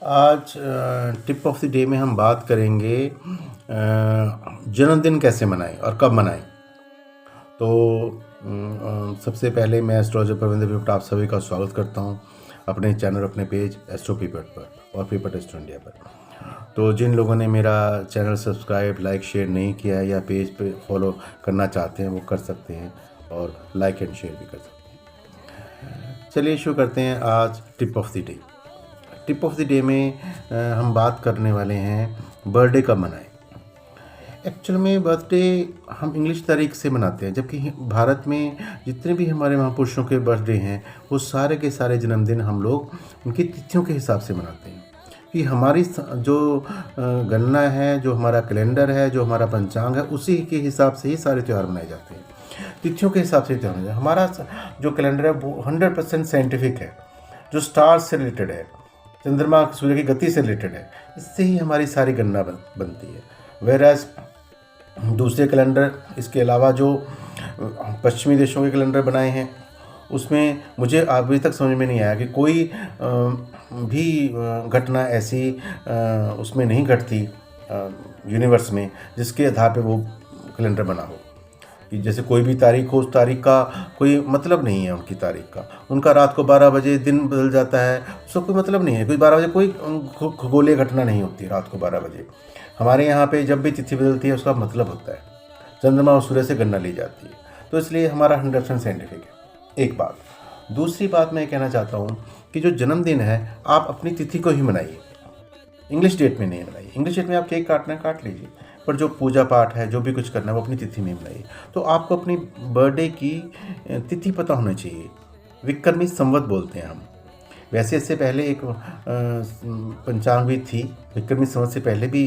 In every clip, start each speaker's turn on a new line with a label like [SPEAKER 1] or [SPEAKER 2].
[SPEAKER 1] आज tip of the day में हम बात करेंगे जन्मदिन कैसे मनाएं और कब मनाएं। तो सबसे पहले मैं एस्ट्रोलॉजर परविंदर पिपट आप सभी का स्वागत करता हूं अपने चैनल, अपने पेज एस्ट्रो पिपट पर और पिपट एस्ट्रो इंडिया पर। तो जिन लोगों ने मेरा चैनल सब्सक्राइब, लाइक, शेयर नहीं किया है या पेज पे फॉलो करना चाहते हैं वो कर सकते हैं और लाइक एंड शेयर भी कर सकते हैं। चलिए शुरू करते हैं आज tip of the day. Tip of the day में हम बात करने वाले हैं बर्थडे कब मनाएं। एक्चुअल में बर्थडे हम इंग्लिश तारीख से मनाते हैं, जबकि भारत में जितने भी हमारे महापुरुषों के बर्थडे हैं वो सारे के सारे जन्मदिन हम लोग उनकी तिथियों के हिसाब से मनाते हैं। कि हमारी जो गणना है, जो हमारा कैलेंडर है, जो हमारा पंचांग है, उसी के हिसाब से ही सारे त्यौहार मनाए जाते हैं। तिथियों के हिसाब से त्यौहार हमारा जो कैलेंडर है वो 100% साइंटिफिक है, जो स्टार्स से रिलेटेड है, चंद्रमा सूर्य की गति से रिलेटेड है। इससे ही हमारी सारी गणना बनती है। वेराज दूसरे कैलेंडर, इसके अलावा जो पश्चिमी देशों के कैलेंडर बनाए हैं उसमें मुझे अभी तक समझ में नहीं आया कि कोई भी घटना ऐसी उसमें नहीं घटती यूनिवर्स में जिसके आधार पे वो कैलेंडर बना हो। कि जैसे कोई भी तारीख हो, उस तारीख का कोई मतलब नहीं है। उनकी तारीख का, उनका रात को 12 बजे दिन बदल जाता है, उसका कोई मतलब नहीं है। कोई 12 बजे कोई खगोलीय घटना नहीं होती रात को 12 बजे। हमारे यहाँ पे जब भी तिथि बदलती है उसका मतलब होता है, चंद्रमा और सूर्य से गणना ली जाती है। तो इसलिए हमारा 100% साइंटिफिक है। एक बात। दूसरी बात मैं कहना चाहता हूँ कि जो जन्मदिन है आप अपनी तिथि को ही मनाइए, इंग्लिश डेट में नहीं मनाइए। इंग्लिश डेट में आप केक काटना है काट लीजिए, पर जो पूजा पाठ है, जो भी कुछ करना है वो अपनी तिथि में मनाइए। तो आपको अपनी बर्थडे की तिथि पता होना चाहिए। विक्रमी संवत बोलते हैं हम। वैसे इससे पहले एक पंचांग भी थी, विक्रमी संवत से पहले भी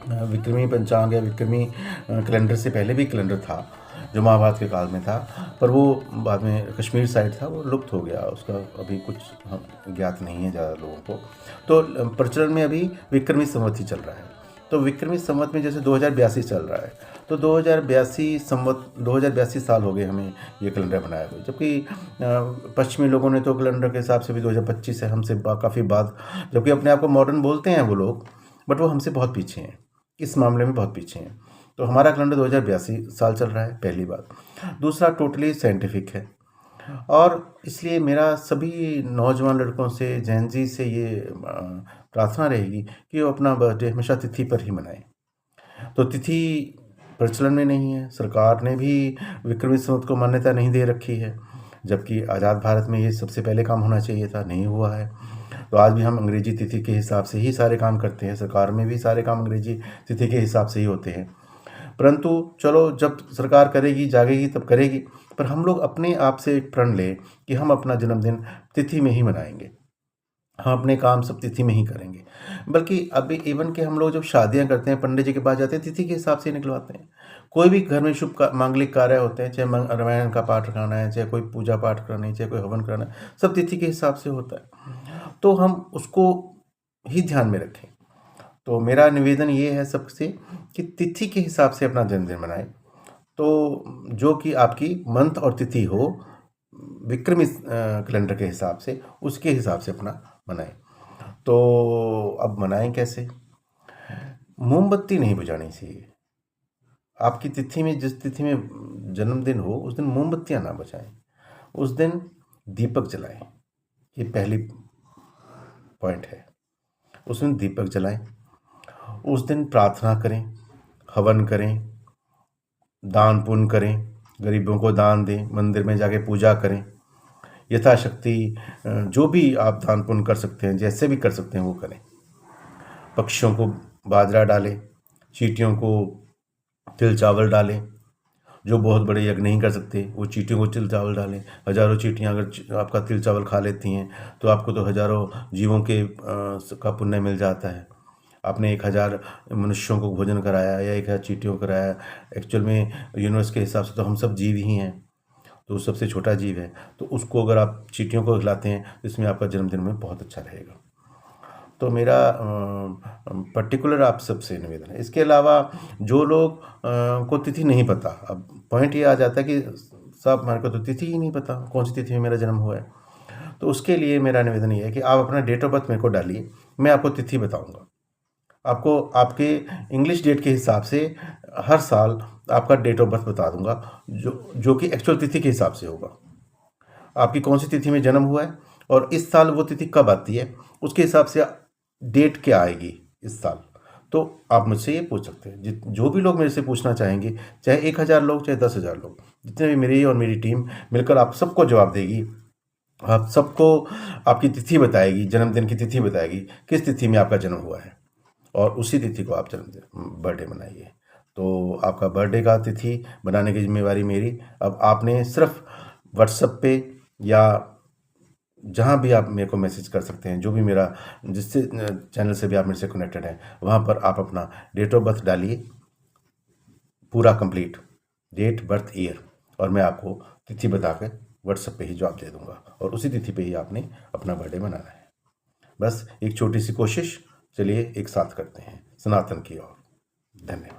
[SPEAKER 1] विक्रमी पंचांग या विक्रमी कैलेंडर से पहले भी कैलेंडर था जो महाभारत के काल में था, पर वो बाद में कश्मीर साइड था, वो लुप्त हो गया। उसका अभी कुछ ज्ञात नहीं है ज़्यादा लोगों को। तो प्रचलन में अभी विक्रमी संवत ही चल रहा है। तो विक्रमी संवत में जैसे 2082 चल रहा है, तो 2082 संवत 2082 साल हो गए हमें ये कैलेंडर बनाया हुआ। जबकि पश्चिमी लोगों ने तो कैलेंडर के हिसाब से भी 2025 है, हमसे काफ़ी बाद, जबकि अपने आप को मॉडर्न बोलते हैं वो लोग, बट वो हमसे बहुत पीछे हैं, इस मामले में बहुत पीछे हैं। तो हमारा कैलेंडर 2082 साल चल रहा है, पहली बात। दूसरा, टोटली साइंटिफिक है। और इसलिए मेरा सभी नौजवान लड़कों से, जैन जी से ये प्रार्थना रहेगी कि वो अपना बर्थडे हमेशा तिथि पर ही मनाएं। तो तिथि प्रचलन में नहीं है, सरकार ने भी विक्रमी संवत को मान्यता नहीं दे रखी है, जबकि आज़ाद भारत में ये सबसे पहले काम होना चाहिए था, नहीं हुआ है। तो आज भी हम अंग्रेजी तिथि के हिसाब से ही सारे काम करते हैं, सरकार में भी सारे काम अंग्रेजी तिथि के हिसाब से ही होते हैं। परंतु चलो, जब सरकार करेगी, जागेगी तब करेगी, पर हम लोग अपने आप से एक प्रण लें कि हम अपना जन्मदिन तिथि में ही मनाएंगे, हम अपने काम सब तिथि में ही करेंगे। बल्कि अभी इवन के हम लोग जब शादियां करते हैं, पंडित जी के पास जाते हैं, तिथि के हिसाब से निकलवाते हैं। कोई भी घर में शुभ मांगलिक कार्य होते हैं, चाहे रामायण का पाठ कराना है, चाहे कोई पूजा पाठ कराना है, चाहे कोई हवन कराना है, सब तिथि के हिसाब से होता है। तो हम उसको ही ध्यान में रखें। तो मेरा निवेदन ये है सबसे कि तिथि के हिसाब से अपना जन्मदिन मनाएं। तो जो कि आपकी मंथ और तिथि हो विक्रमी कैलेंडर के हिसाब से, उसके हिसाब से अपना मनाएं। तो अब मनाएं कैसे? मोमबत्ती नहीं बुझानी चाहिए। आपकी तिथि में, जिस तिथि में जन्मदिन हो उस दिन मोमबत्तियां ना बुझाएं, उस दिन दीपक जलाएं। ये पहली पॉइंट है। उस दिन दीपक जलाएं, उस दिन प्रार्थना करें, हवन करें, दान पुण्य करें, गरीबों को दान दें, मंदिर में जाके पूजा करें, यथाशक्ति जो भी आप दान पुण्य कर सकते हैं, जैसे भी कर सकते हैं वो करें। पक्षियों को बाजरा डालें, चींटियों को तिल चावल डालें। जो बहुत बड़े यज्ञ नहीं कर सकते वो चींटियों को तिल चावल डालें। हजारों चींटियाँ अगर आपका तिल चावल खा लेती हैं तो आपको तो हजारों जीवों के का पुण्य मिल जाता है। आपने 1000 मनुष्यों को भोजन कराया या 1000 चींटियों को कराया। एक्चुअल में यूनिवर्स के हिसाब से तो हम सब जीव ही हैं, तो सबसे छोटा जीव है, तो उसको अगर आप चींटियों को खिलाते हैं तो इसमें आपका जन्मदिन में बहुत अच्छा रहेगा। तो मेरा पर्टिकुलर आप सबसे निवेदन है। इसके अलावा जो लोग को तिथि नहीं पता, अब पॉइंट ये आ जाता है कि साहब हमारे को तो तिथि ही नहीं पता, कौन सी तिथि में मेरा जन्म हुआ है। तो उसके लिए मेरा निवेदन ये है कि आप अपना डेट ऑफ बर्थ मेरे को डालिए, मैं आपको तिथि बताऊंगा। आपको आपके इंग्लिश डेट के हिसाब से हर साल आपका डेट ऑफ बर्थ बता दूंगा, जो कि एक्चुअल तिथि के हिसाब से होगा। आपकी कौन सी तिथि में जन्म हुआ है और इस साल वो तिथि कब आती है, उसके हिसाब से डेट क्या आएगी इस साल। तो आप मुझसे ये पूछ सकते हैं, जो भी लोग मेरे से पूछना चाहेंगे, चाहे 1000 लोग, चाहे 10,000 लोग, जितने भी मेरी और मेरी टीम मिलकर आप सबको जवाब देगी। आप सबको आपकी तिथि बताएगी, जन्मदिन की तिथि बताएगी, किस तिथि में आपका जन्म हुआ है, और उसी तिथि को आप जन्मदिन बर्थडे मनाइए। तो आपका बर्थडे का तिथि बनाने की जिम्मेवारी मेरी। अब आपने सिर्फ व्हाट्सएप पे या जहाँ भी आप मेरे को मैसेज कर सकते हैं, जो भी मेरा जिससे चैनल से भी आप मेरे से कनेक्टेड हैं, वहाँ पर आप अपना डेट ऑफ बर्थ डालिए, पूरा कंप्लीट डेट, बर्थ, ईयर, और मैं आपको तिथि बता के व्हाट्सएप पे ही जवाब दे दूंगा, और उसी तिथि पे ही आपने अपना बर्थडे मनाना है। बस एक छोटी सी कोशिश, चलिए एक साथ करते हैं सनातन की ओर। धन्यवाद।